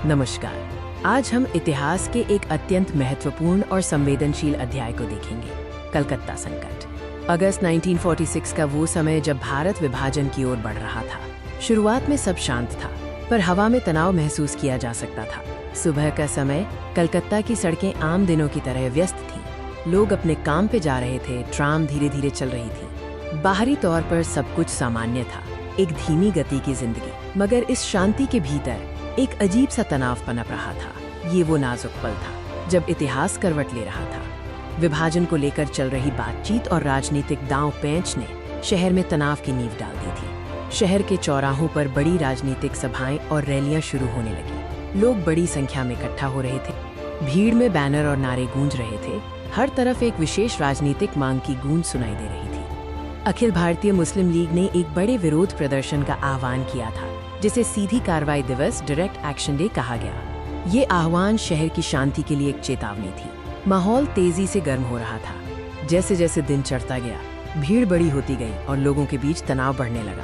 नमस्कार। आज हम इतिहास के एक अत्यंत महत्वपूर्ण और संवेदनशील अध्याय को देखेंगे, कलकत्ता संकट। अगस्त 1946 का वो समय जब भारत विभाजन की ओर बढ़ रहा था। शुरुआत में सब शांत था, पर हवा में तनाव महसूस किया जा सकता था। सुबह का समय, कलकत्ता की सड़कें आम दिनों की तरह व्यस्त थीं। लोग अपने काम पे जा रहे थे, ट्राम धीरे धीरे चल रही थी। बाहरी तौर पर सब कुछ सामान्य था, एक धीमी गति की जिंदगी। मगर इस शांति के भीतर एक अजीब सा तनाव पनप रहा था। ये वो नाजुक पल था जब इतिहास करवट ले रहा था। विभाजन को लेकर चल रही बातचीत और राजनीतिक दांव पेंच ने शहर में तनाव की नींव डाल दी थी। शहर के चौराहों पर बड़ी राजनीतिक सभाएं और रैलियां शुरू होने लगी। लोग बड़ी संख्या में इकट्ठा हो रहे थे। भीड़ में बैनर और नारे गूंज रहे थे। हर तरफ एक विशेष राजनीतिक मांग की गूंज सुनाई दे रही थी। अखिल भारतीय मुस्लिम लीग ने एक बड़े विरोध प्रदर्शन का आह्वान किया था, जिसे सीधी कार्रवाई दिवस, डायरेक्ट एक्शन डे कहा गया। ये आह्वान शहर की शांति के लिए एक चेतावनी थी। माहौल तेजी से गर्म हो रहा था। जैसे जैसे दिन चढ़ता गया, भीड़ बड़ी होती गई और लोगों के बीच तनाव बढ़ने लगा।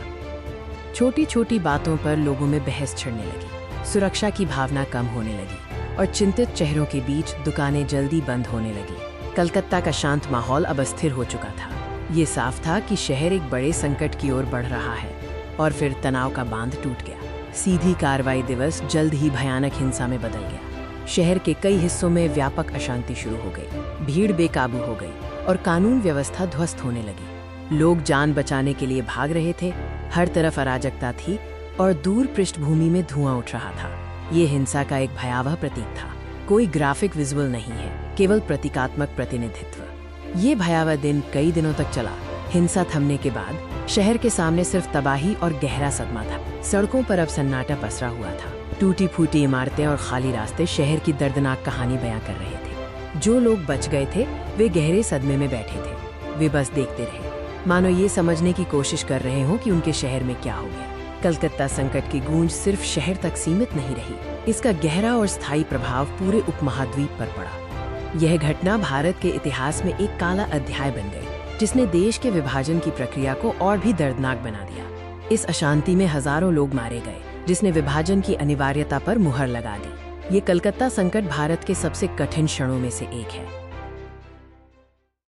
छोटी छोटी बातों पर लोगों में बहस छिड़ने लगी। सुरक्षा की भावना कम होने लगी और चिंतित चेहरों के बीच दुकानें जल्दी बंद होने लगी। कलकत्ता का शांत माहौल अब अस्थिर हो चुका था। ये साफ था कि शहर एक बड़े संकट की ओर बढ़ रहा है। और फिर तनाव का बांध टूट गया। सीधी कार्रवाई दिवस जल्द ही भयानक हिंसा में बदल गया। शहर के कई हिस्सों में व्यापक अशांति शुरू हो गई। भीड़ बेकाबू हो गई और कानून व्यवस्था ध्वस्त होने लगी। लोग जान बचाने के लिए भाग रहे थे। हर तरफ अराजकता थी और दूर पृष्ठभूमि में धुआं उठ रहा था। ये हिंसा का एक भयावह प्रतीक था। कोई ग्राफिक विजुअल नहीं है, केवल प्रतीकात्मक प्रतिनिधित्व। ये भयावह दिन कई दिनों तक चला। हिंसा थमने के बाद शहर के सामने सिर्फ तबाही और गहरा सदमा था। सड़कों पर अब सन्नाटा पसरा हुआ था। टूटी फूटी इमारतें और खाली रास्ते शहर की दर्दनाक कहानी बयां कर रहे थे। जो लोग बच गए थे वे गहरे सदमे में बैठे थे। वे बस देखते रहे, मानो ये समझने की कोशिश कर रहे हों कि उनके शहर में क्या हो गया। कलकत्ता संकट की गूंज सिर्फ शहर तक सीमित नहीं रही, इसका गहरा और स्थायी प्रभाव पूरे उपमहाद्वीप पर पड़ा। यह घटना भारत के इतिहास में एक काला अध्याय बन गई, जिसने देश के विभाजन की प्रक्रिया को और भी दर्दनाक बना दिया। इस अशांति में हजारों लोग मारे गए, जिसने विभाजन की अनिवार्यता पर मुहर लगा दी। ये कलकत्ता संकट भारत के सबसे कठिन क्षणों में से एक है।